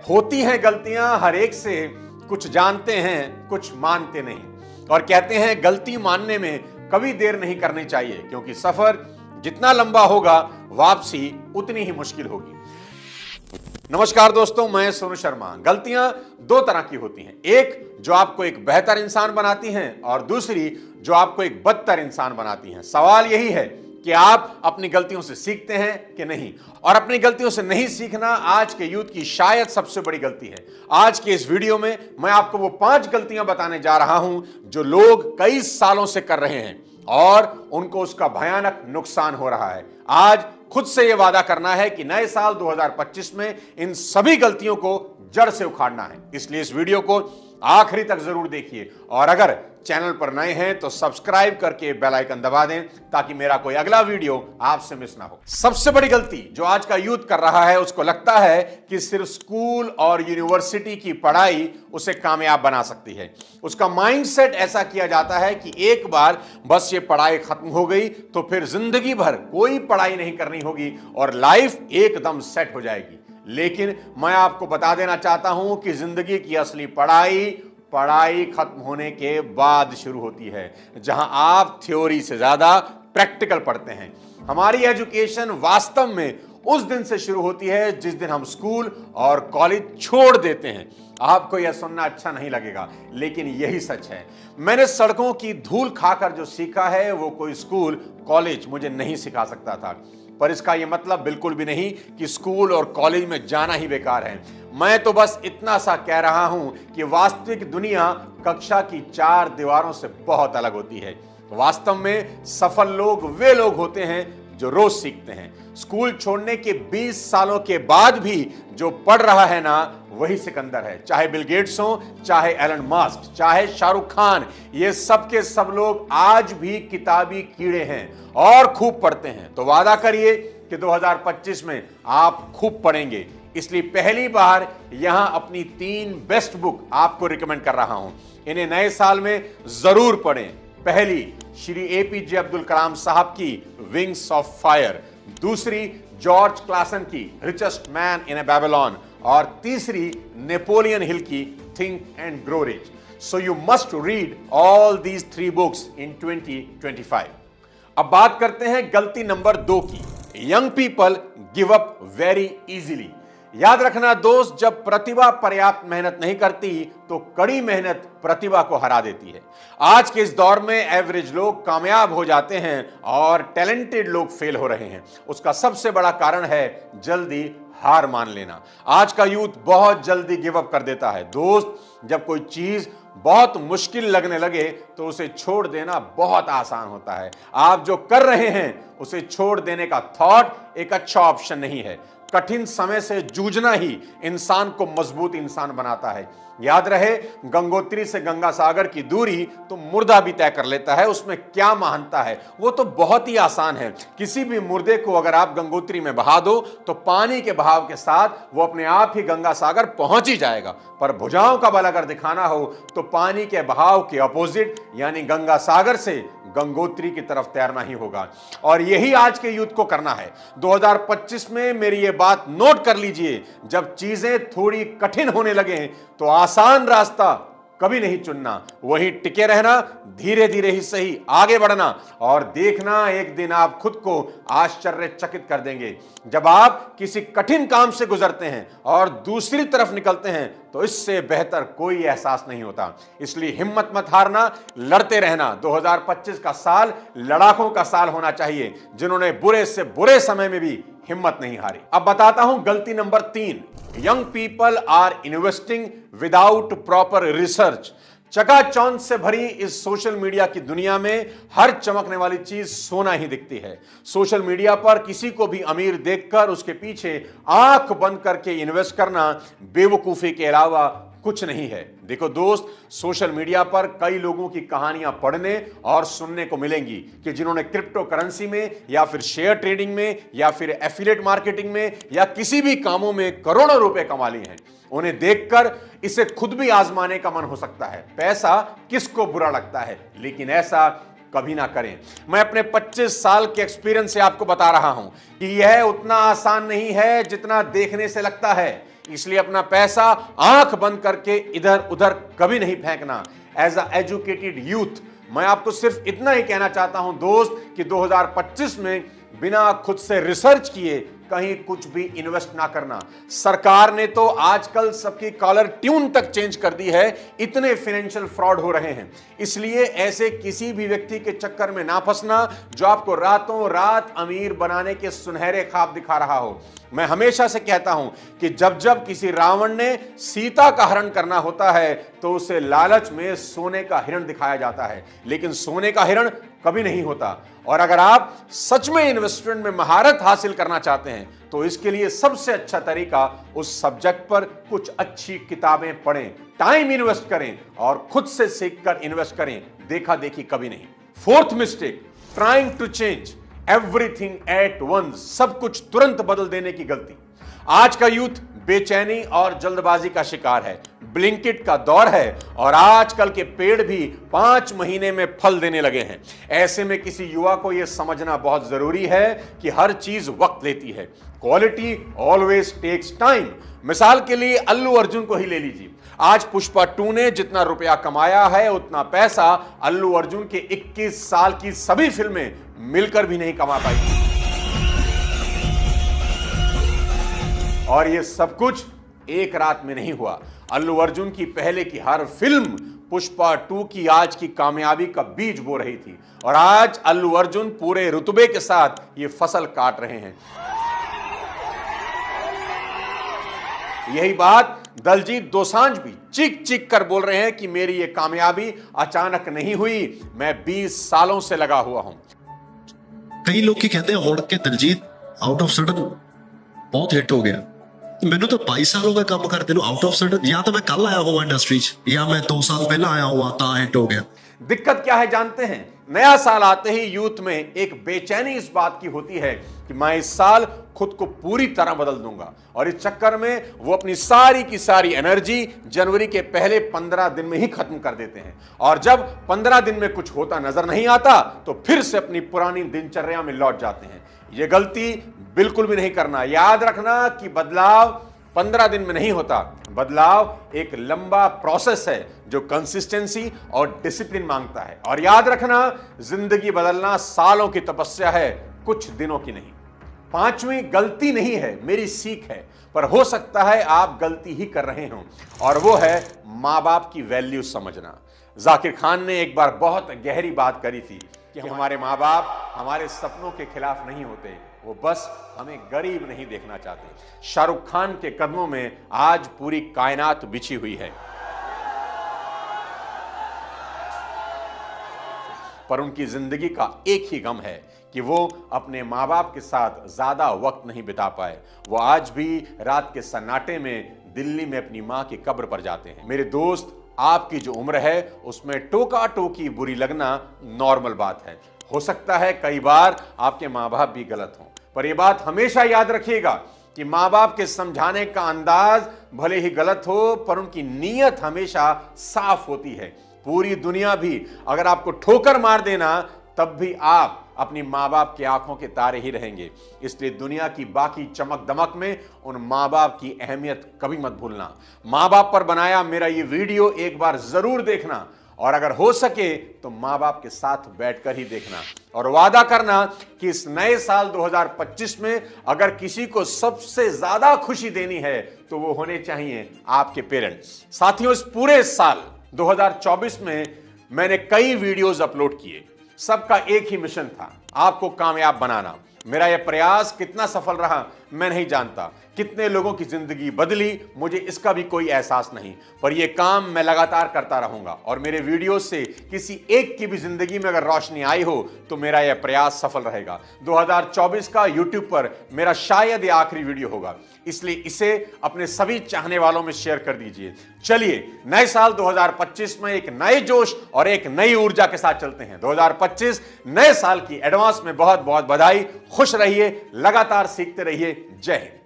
होती हैं गलतियां हर एक से, कुछ जानते हैं कुछ मानते नहीं। और कहते हैं गलती मानने में कभी देर नहीं करनी चाहिए, क्योंकि सफर जितना लंबा होगा वापसी उतनी ही मुश्किल होगी। नमस्कार दोस्तों, मैं सोनू शर्मा। गलतियां दो तरह की होती हैं, एक जो आपको एक बेहतर इंसान बनाती हैं और दूसरी जो आपको एक बदतर इंसान बनाती हैं। सवाल यही है कि आप अपनी गलतियों से सीखते हैं कि नहीं। और अपनी गलतियों से नहीं सीखना आज के यूथ की शायद सबसे बड़ी गलती है। आज के इस वीडियो में मैं आपको वो 5 गलतियां बताने जा रहा हूं जो लोग कई सालों से कर रहे हैं और उनको उसका भयानक नुकसान हो रहा है। आज खुद से यह वादा करना है कि नए साल 2025 में इन सभी गलतियों को जड़ से उखाड़ना है। इसलिए इस वीडियो को आखिरी तक जरूर देखिए और अगर चैनल पर नए हैं तो सब्सक्राइब करके बेल आइकन दबा दें ताकि मेरा कोई अगला वीडियो आपसे मिस ना हो। सबसे बड़ी गलती जो आज का यूथ कर रहा है, उसको लगता है कि सिर्फ स्कूल और यूनिवर्सिटी की पढ़ाई उसे कामयाब बना सकती है। उसका माइंडसेट ऐसा किया जाता है कि एक बार बस ये पढ़ाई खत्म हो गई तो फिर जिंदगी भर कोई पढ़ाई नहीं करनी होगी और लाइफ एकदम सेट हो जाएगी। लेकिन मैं आपको बता देना चाहता हूं कि जिंदगी की असली पढ़ाई खत्म होने के बाद शुरू होती है, जहां आप थ्योरी से ज्यादा प्रैक्टिकल पढ़ते हैं। हमारी एजुकेशन वास्तव में उस दिन से शुरू होती है जिस दिन हम स्कूल और कॉलेज छोड़ देते हैं। आपको यह सुनना अच्छा नहीं लगेगा, लेकिन यही सच है। मैंने सड़कों की धूल खाकर जो सीखा है वो कोई स्कूल कॉलेज मुझे नहीं सिखा सकता था। पर इसका यह मतलब बिल्कुल भी नहीं कि स्कूल और कॉलेज में जाना ही बेकार है। मैं तो बस इतना सा कह रहा हूं कि वास्तविक दुनिया कक्षा की 4 दीवारों से बहुत अलग होती है। वास्तव में सफल लोग वे लोग होते हैं जो रोज सीखते हैं। स्कूल छोड़ने के 20 सालों के बाद भी जो पढ़ रहा है ना, वही सिकंदर है। चाहे बिल गेट्स हो, चाहे एलन मस्क, चाहे शाहरुख खान, ये सब के सब लोग आज भी किताबी कीड़े हैं और खूब पढ़ते हैं। तो वादा करिए कि 2025 में आप खूब पढ़ेंगे। इसलिए पहली बार यहां अपनी 3 बेस्ट बुक आपको रिकमेंड कर रहा हूं। इन्हें नए साल में जरूर पढ़ें। पहली, श्री एपीजे अब्दुल कलाम साहब की विंग्स ऑफ फायर। दूसरी, जॉर्ज क्लासन की richest man in A Babylon. और तीसरी, नेपोलियन हिल की think and grow rich. So you must read all these 3 books इन 2025। अब बात करते हैं गलती नंबर 2 की। Young people give up very easily. याद रखना दोस्त, जब प्रतिभा पर्याप्त मेहनत नहीं करती तो कड़ी मेहनत प्रतिभा को हरा देती है। आज के इस दौर में एवरेज लोग कामयाब हो जाते हैं और टैलेंटेड लोग फेल हो रहे हैं। उसका सबसे बड़ा कारण है जल्दी हार मान लेना। आज का यूथ बहुत जल्दी गिव अप कर देता है। दोस्त, जब कोई चीज बहुत मुश्किल लगने लगे तो उसे छोड़ देना बहुत आसान होता है। आप जो कर रहे हैं उसे छोड़ देने का थॉट एक अच्छा ऑप्शन नहीं है। कठिन समय से जूझना ही इंसान को मजबूत इंसान बनाता है। याद रहे, गंगोत्री से गंगा सागर की दूरी तो मुर्दा भी तय कर लेता है। उसमें क्या महानता है, वो तो बहुत ही आसान है। किसी भी मुर्दे को अगर आप गंगोत्री में बहा दो तो पानी के बहाव के साथ वो अपने आप ही गंगा सागर पहुंच ही जाएगा। पर भुजाओं का बल अगर दिखाना हो तो पानी के बहाव के अपोजिट यानी गंगा सागर से गंगोत्री की तरफ तैरना ही होगा। और यही आज के यूथ को करना है। 2025 में मेरी ये बात नोट कर लीजिए, जब चीजें थोड़ी कठिन होने लगे तो आसान रास्ता कभी नहीं चुनना, वहीं टिके रहना, धीरे धीरे ही सही आगे बढ़ना और देखना एक दिन आप खुद को आश्चर्यचकित कर देंगे। जब आप किसी कठिन काम से गुजरते हैं और दूसरी तरफ निकलते हैं तो इससे बेहतर कोई एहसास नहीं होता। इसलिए हिम्मत मत हारना, लड़ते रहना। 2025 का साल लड़ाकों का साल होना चाहिए, जिन्होंने बुरे से बुरे समय में भी हिम्मत नहीं हारी। अब बताता हूं गलती number 3। Young people are investing without proper research. चकाचौंध से भरी इस सोशल मीडिया की दुनिया में हर चमकने वाली चीज सोना ही दिखती है। सोशल मीडिया पर किसी को भी अमीर देखकर उसके पीछे आंख बंद करके इन्वेस्ट करना बेवकूफी के अलावा कुछ नहीं है। देखो दोस्त, सोशल मीडिया पर कई लोगों की कहानियां पढ़ने और सुनने को मिलेंगी कि जिन्होंने क्रिप्टो करेंसी में या फिर शेयर ट्रेडिंग में या फिर एफिलिएट मार्केटिंग में या किसी भी कामों में करोड़ों रुपए कमा लिए हैं। उन्हें देखकर इसे खुद भी आजमाने का मन हो सकता है। पैसा किसको बुरा लगता है, लेकिन ऐसा कभी ना करें। मैं अपने 25 साल के एक्सपीरियंस से आपको बता रहा हूं कि यह उतना आसान नहीं है जितना देखने से लगता है। इसलिए अपना पैसा आंख बंद करके इधर उधर कभी नहीं फेंकना। एज अ एजुकेटेड यूथ मैं आपको सिर्फ इतना ही कहना चाहता हूं दोस्त कि 2025 में बिना खुद से रिसर्च किए कहीं कुछ भी इन्वेस्ट ना करना। सरकार ने तो आजकल सबकी कॉलर ट्यून तक चेंज कर दी है, इतने फाइनेंशियल फ्रॉड हो रहे हैं। इसलिए ऐसे किसी भी व्यक्ति के चक्कर में ना फंसना जो आपको रातों रात अमीर बनाने के सुनहरे ख्वाब दिखा रहा हो। मैं हमेशा से कहता हूं कि जब जब किसी रावण ने सीता का हरण करना होता है तो उसे लालच में सोने का हिरण दिखाया जाता है, लेकिन सोने का हिरण कभी नहीं होता। और अगर आप सच में इन्वेस्टमेंट में महारत हासिल करना चाहते हैं तो इसके लिए सबसे अच्छा तरीका उस सब्जेक्ट पर कुछ अच्छी किताबें पढ़ें, टाइम इन्वेस्ट करें और खुद से सीखकर इन्वेस्ट करें, देखा देखी कभी नहीं। Fourth mistake, trying to change everything at once, सब कुछ तुरंत बदल देने की गलती। आज का यूथ बेचैनी और जल्दबाजी का शिकार है। ब्लिंकिट का दौर है और आजकल के पेड़ भी 5 महीने में फल देने लगे हैं। ऐसे में किसी युवा को यह समझना बहुत जरूरी है कि हर चीज वक्त लेती है। Quality always takes time. मिसाल के लिए अल्लू अर्जुन को ही ले लीजिए। आज पुष्पा 2 ने जितना रुपया कमाया है उतना पैसा अल्लू अर्जुन के 21 साल की सभी फिल्में मिलकर भी नहीं कमा पाई। और ये सब कुछ एक रात में नहीं हुआ। अल्लू अर्जुन की पहले की हर फिल्म पुष्पा 2 की आज की कामयाबी का बीज बो रही थी और आज अल्लू अर्जुन पूरे रुतबे के साथ ये फसल काट रहे हैं। यही बात दलजीत दोसांझ भी चीख चीख कर बोल रहे हैं कि मेरी ये कामयाबी अचानक नहीं हुई, मैं 20 सालों से लगा हुआ हूं। कई लोग कहते हैं होड़ के दलजीत आउट ऑफ सडन बहुत हिट हो गया। मैंने तो 22 साल हो गए काम करते नु, आउट ऑफ सडन या तो मैं कल आया हुआ इंडस्ट्री या मैं 2 साल पहले आया हुआ था, हिट हो गया। दिक्कत क्या है जानते हैं? नया साल आते ही यूथ में एक बेचैनी इस बात की होती है कि मैं इस साल खुद को पूरी तरह बदल दूंगा और इस चक्कर में वो अपनी सारी की सारी एनर्जी जनवरी के पहले 15 दिन में ही खत्म कर देते हैं और जब 15 दिन में कुछ होता नजर नहीं आता तो फिर से अपनी पुरानी दिनचर्या में लौट जाते हैं। ये गलती बिल्कुल भी नहीं करना। याद रखना कि बदलाव 15 दिन में नहीं होता। बदलाव एक लंबा प्रोसेस है जो कंसिस्टेंसी और डिसिप्लिन मांगता है। और याद रखना, जिंदगी बदलना सालों की तपस्या है, कुछ दिनों की नहीं। 5वीं गलती नहीं है, मेरी सीख है, पर हो सकता है आप गलती ही कर रहे हो और वो है माँ बाप की वैल्यू समझना। जाकिर खान ने एक बार बहुत गहरी बात करी थी कि हमारे माँ बाप हमारे सपनों के खिलाफ नहीं होते, वो बस हमें गरीब नहीं देखना चाहते। शाहरुख खान के कदमों में आज पूरी कायनात बिछी हुई है, पर उनकी जिंदगी का एक ही गम है कि वो अपने माँ बाप के साथ ज्यादा वक्त नहीं बिता पाए। वो आज भी रात के सन्नाटे में दिल्ली में अपनी माँ की कब्र पर जाते हैं। मेरे दोस्त, आपकी जो उम्र है उसमें टोका टोकी बुरी लगना नॉर्मल बात है। हो सकता है कई बार आपके माँ बाप भी गलत हों, पर यह बात हमेशा याद रखिएगा कि माँ बाप के समझाने का अंदाज भले ही गलत हो पर उनकी नीयत हमेशा साफ होती है। पूरी दुनिया भी अगर आपको ठोकर मार देना तब भी आप अपनी माँ बाप की आंखों के तारे ही रहेंगे। इसलिए दुनिया की बाकी चमक दमक में उन माँ बाप की अहमियत कभी मत भूलना। माँ बाप पर बनाया मेरा ये वीडियो एक बार जरूर देखना और अगर हो सके तो माँ बाप के साथ बैठकर ही देखना और वादा करना कि इस नए साल 2025 में अगर किसी को सबसे ज्यादा खुशी देनी है तो वो होने चाहिए आपके पेरेंट्स। साथियों, इस पूरे साल 2024 में मैंने कई वीडियोस अपलोड किए। सबका एक ही मिशन था, आपको कामयाब बनाना। मेरा यह प्रयास कितना सफल रहा मैं नहीं जानता, कितने लोगों की जिंदगी बदली मुझे इसका भी कोई एहसास नहीं, पर यह काम मैं लगातार करता रहूंगा और मेरे वीडियो से किसी एक की भी जिंदगी में अगर रोशनी आई हो तो मेरा यह प्रयास सफल रहेगा। 2024 का YouTube पर मेरा शायद यह आखिरी वीडियो होगा, इसलिए इसे अपने सभी चाहने वालों में शेयर कर दीजिए। चलिए नए साल 2025 में एक नए जोश और एक नई ऊर्जा के साथ चलते हैं। 2025 नए साल की एडवांस में बहुत बहुत बधाई। खुश रहिए, लगातार सीखते रहिए। जय हिंद।